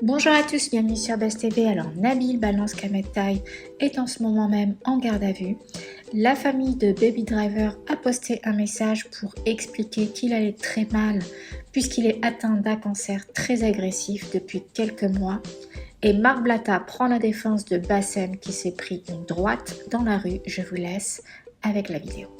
Bonjour à tous, bienvenue sur Best TV. Alors Nabil Balance Kametai est en ce moment même en garde à vue. La famille de Baby Driver a posté un message pour expliquer qu'il allait très mal puisqu'il est atteint d'un cancer très agressif depuis quelques mois. Et Marc Blatta prend la défense de Bassem qui s'est pris une droite dans la rue. Je vous laisse avec la vidéo.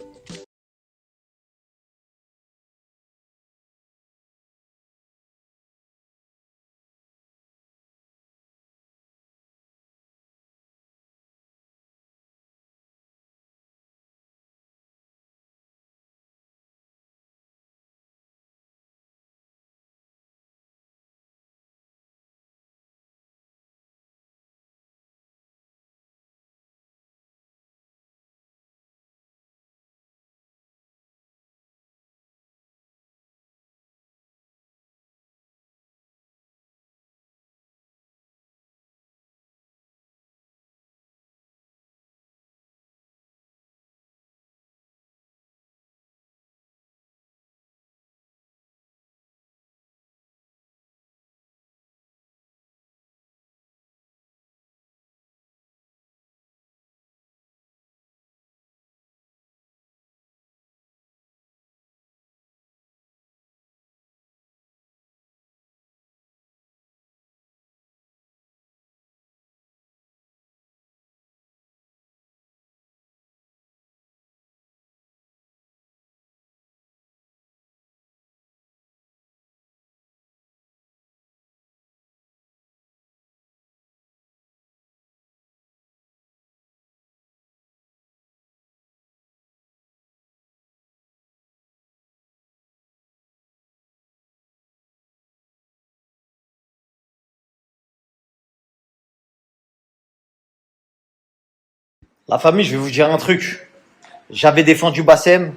La famille, je vais vous dire un truc. J'avais défendu Bassem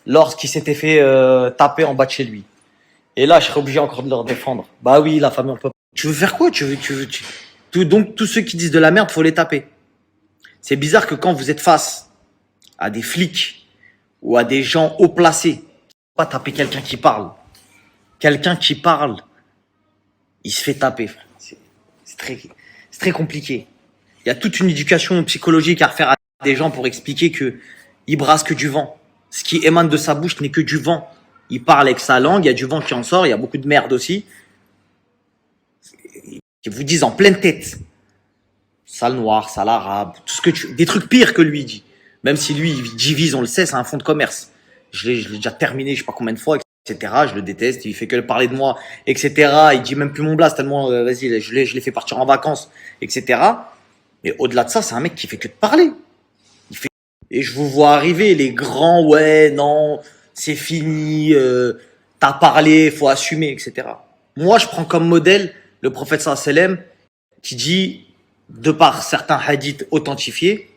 lorsqu'il s'était fait taper en bas de chez lui. Et là, je serais obligé encore de le défendre. Bah oui, la famille, on peut. Tu veux faire quoi? Donc, tous ceux qui disent de la merde, faut les taper. C'est bizarre que quand vous êtes face à des flics ou à des gens haut placés, pas taper quelqu'un qui parle. Quelqu'un qui parle, il se fait taper, frère. C'est très compliqué. Il y a toute une éducation psychologique à refaire à des gens pour expliquer que il brasse que du vent. Ce qui émane de sa bouche n'est que du vent. Il parle avec sa langue, il y a du vent qui en sort, il y a beaucoup de merde aussi. Qui vous disent en pleine tête. Sale noir, sale arabe, tout ce que des trucs pires que lui dit. Même si lui, il divise, on le sait, c'est un fonds de commerce. Je l'ai déjà terminé, je sais pas combien de fois, etc. Je le déteste, il fait que parler de moi, etc. Il dit même plus mon blast tellement, vas-y, je l'ai fait partir en vacances, etc. Mais au-delà de ça, c'est un mec qui fait que de parler. Et je vous vois arriver, les grands, ouais, non, c'est fini, t'as parlé, faut assumer, etc. Moi, je prends comme modèle le prophète sallam qui dit, de par certains hadiths authentifiés,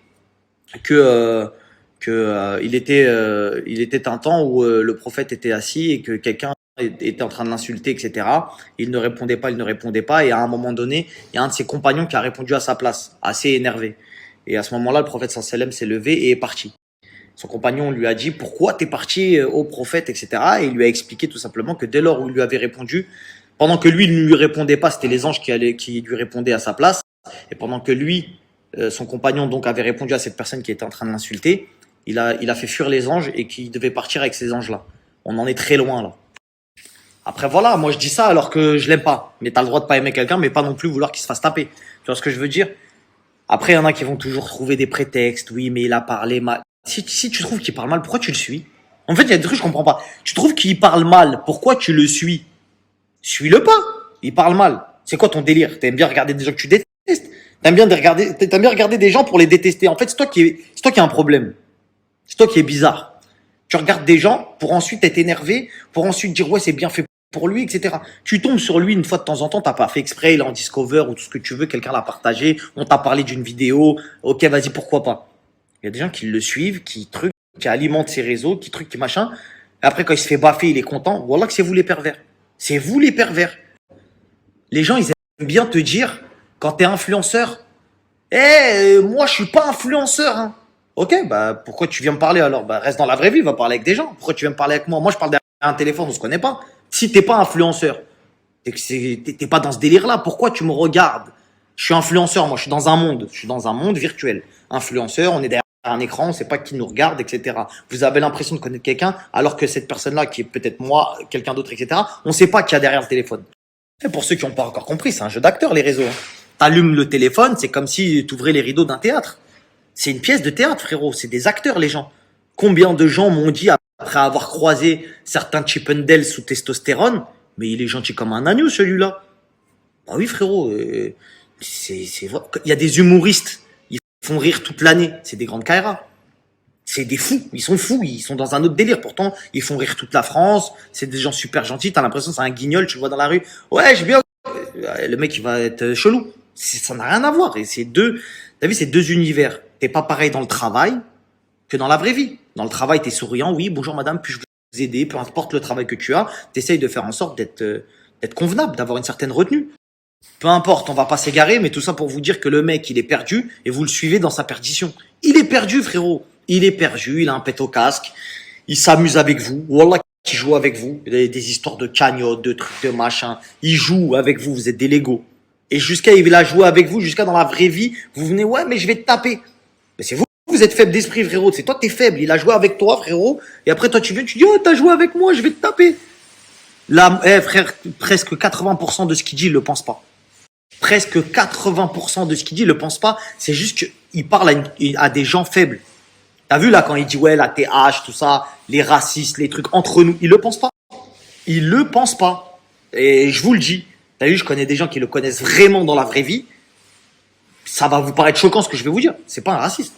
que il était un temps où le prophète était assis et que quelqu'un était en train de l'insulter, etc. Il ne répondait pas, il ne répondait pas. Et à un moment donné, il y a un de ses compagnons qui a répondu à sa place, assez énervé. Et à ce moment-là, le prophète sallam s'est levé et est parti. Son compagnon lui a dit pourquoi t'es parti au prophète, etc. Et il lui a expliqué tout simplement que dès lors où il lui avait répondu, pendant que lui ne lui répondait pas, c'était les anges qui lui répondaient à sa place. Et pendant que lui, son compagnon donc avait répondu à cette personne qui était en train de l'insulter, il a fait fuir les anges et qu'il devait partir avec ces anges-là. On en est très loin là. Après voilà, moi je dis ça alors que je l'aime pas. Mais t'as le droit de pas aimer quelqu'un, mais pas non plus vouloir qu'il se fasse taper. Tu vois ce que je veux dire? Après, il y en a qui vont toujours trouver des prétextes. Oui, mais il a parlé mal. Si tu trouves qu'il parle mal, pourquoi tu le suis? En fait, il y a des trucs que je comprends pas. Tu trouves qu'il parle mal, pourquoi tu le suis? Suis-le pas. Il parle mal. C'est quoi ton délire? T'aimes bien regarder des gens que tu détestes? T'aimes bien regarder des gens pour les détester. En fait, c'est toi qui as un problème. C'est toi qui es bizarre. Tu regardes des gens pour ensuite être énervé, pour ensuite dire ouais, c'est bien fait pour lui, etc. Tu tombes sur lui une fois de temps en temps, t'as pas fait exprès, il est en discover ou tout ce que tu veux, quelqu'un l'a partagé, on t'a parlé d'une vidéo, ok, vas-y, pourquoi pas. Il y a des gens qui le suivent, qui alimentent ses réseaux, qui machin. Et après, quand il se fait baffer, il est content. Voilà que c'est vous les pervers. C'est vous les pervers. Les gens, ils aiment bien te dire, quand t'es influenceur, moi, je suis pas influenceur, hein. Ok, bah, pourquoi tu viens me parler alors? Bah, reste dans la vraie vie, va parler avec des gens. Pourquoi tu viens me parler avec moi? Moi, je parle derrière un téléphone, on se connaît pas. Si t'es pas influenceur, T'es pas dans ce délire-là. Pourquoi tu me regardes? Je suis influenceur, moi, je suis dans un monde virtuel. Influenceur, on est derrière un écran, on sait pas qui nous regarde, etc. Vous avez l'impression de connaître quelqu'un, alors que cette personne-là, qui est peut-être moi, quelqu'un d'autre, etc., on sait pas qui y a derrière le téléphone. Et pour ceux qui n'ont pas encore compris, c'est un jeu d'acteur, les réseaux. T'allumes le téléphone, c'est comme si tu ouvrais les rideaux d'un théâtre. C'est une pièce de théâtre, frérot. C'est des acteurs, les gens. Combien de gens m'ont dit, après avoir croisé certains Chippendales sous testostérone, mais il est gentil comme un agneau, celui-là. Bah oui, frérot. C'est vrai. Il y a des humoristes. Ils font rire toute l'année. C'est des grandes Kaira. C'est des fous. Ils sont fous. Ils sont dans un autre délire. Pourtant, ils font rire toute la France. C'est des gens super gentils. T'as l'impression que c'est un guignol. Tu le vois dans la rue. Ouais, j'ai bien. Le mec, il va être chelou. Ça n'a rien à voir. Et c'est deux, t'as vu, c'est deux univers. T'es pas pareil dans le travail que dans la vraie vie. Dans le travail, t'es souriant. Oui, bonjour madame, puis-je vous aider? Peu importe le travail que tu as, t'essayes de faire en sorte d'être convenable, d'avoir une certaine retenue. Peu importe, on va pas s'égarer, mais tout ça pour vous dire que le mec, il est perdu et vous le suivez dans sa perdition. Il est perdu, frérot. Il est perdu, il a un pet au casque. Il s'amuse avec vous. Wallah, qui joue avec vous. Il a des histoires de cagnottes, de trucs, de machin. Il joue avec vous, vous êtes des Legos. Et il a joué avec vous, jusqu'à dans la vraie vie, vous venez, ouais, mais je vais te taper. Mais c'est vous êtes faible d'esprit, frérot. C'est toi, t'es faible. Il a joué avec toi, frérot. Et après, toi, tu viens, tu dis, oh, t'as joué avec moi, je vais te taper. Là, frère, presque 80% de ce qu'il dit, il le pense pas. Presque 80% de ce qu'il dit, il le pense pas. C'est juste qu'il parle à des gens faibles. T'as vu, là, quand il dit, ouais, la TH, tout ça, les racistes, les trucs entre nous, il le pense pas. Il le pense pas. Et je vous le dis. T'as vu, je connais des gens qui le connaissent vraiment dans la vraie vie. Ça va vous paraître choquant ce que je vais vous dire. C'est pas un raciste.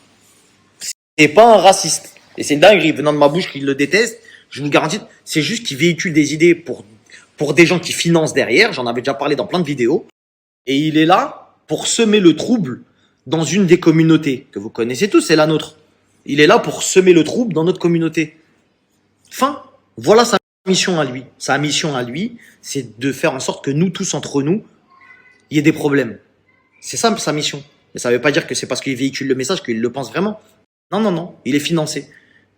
C'est pas un raciste. Et c'est une dinguerie venant de ma bouche qu'il le déteste. Je vous garantis, c'est juste qu'il véhicule des idées pour des gens qui financent derrière. J'en avais déjà parlé dans plein de vidéos. Et il est là pour semer le trouble dans une des communautés que vous connaissez tous, c'est la nôtre. Il est là pour semer le trouble dans notre communauté. Fin. Voilà sa mission à lui. Sa mission à lui, c'est de faire en sorte que nous tous entre nous, il y ait des problèmes. C'est ça sa mission. Mais ça ne veut pas dire que c'est parce qu'il véhicule le message qu'il le pense vraiment. Non, non, non. Il est financé.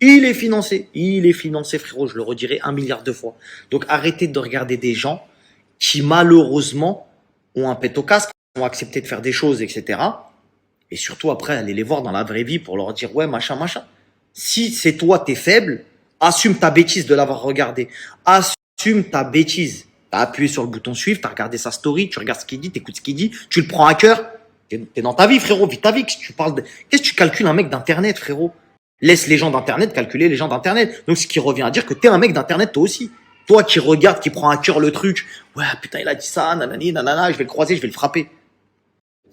Il est financé. Il est financé, frérot. Je le redirai 1 milliard de fois. Donc arrêtez de regarder des gens qui malheureusement ont un pet au casque, ont accepté de faire des choses, etc. Et surtout après, allez les voir dans la vraie vie pour leur dire ouais, machin, machin. Si c'est toi, t'es faible, assume ta bêtise de l'avoir regardé. Assume ta bêtise. T'as appuyé sur le bouton suivre, t'as regardé sa story, tu regardes ce qu'il dit, t'écoutes ce qu'il dit, tu le prends à cœur. T'es dans ta vie, frérot, vis ta vie. Qu'est-ce que tu calcules un mec d'internet, frérot? Laisse les gens d'internet calculer les gens d'internet. Donc ce qui revient à dire que t'es un mec d'internet toi aussi. Toi qui regarde, qui prend à cœur le truc. Ouais, putain, il a dit ça, nanani, nanana, je vais le croiser, je vais le frapper.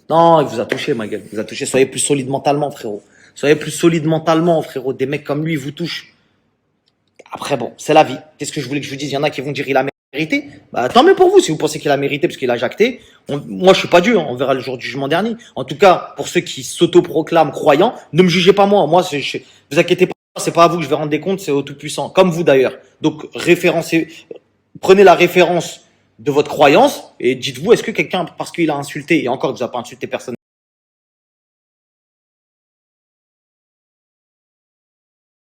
Non, il vous a touché, ma gueule. Il vous a touché. Soyez plus solide mentalement, frérot. Soyez plus solide mentalement, frérot. Des mecs comme lui, ils vous touchent. Après, bon, c'est la vie. Qu'est-ce que je voulais que je vous dise? Il y en a qui vont dire il a mérité. Bah, tant mieux pour vous si vous pensez qu'il a mérité parce qu'il a jacté. Moi, je suis pas Dieu. Hein. On verra le jour du jugement dernier. En tout cas, pour ceux qui s'autoproclament croyants, ne me jugez pas moi. Moi, vous inquiétez pas. C'est pas à vous que je vais rendre des comptes. C'est au Tout-Puissant. Comme vous d'ailleurs. Donc, prenez la référence de votre croyance et dites-vous, est-ce que quelqu'un, parce qu'il a insulté, et encore, il vous a pas insulté personne,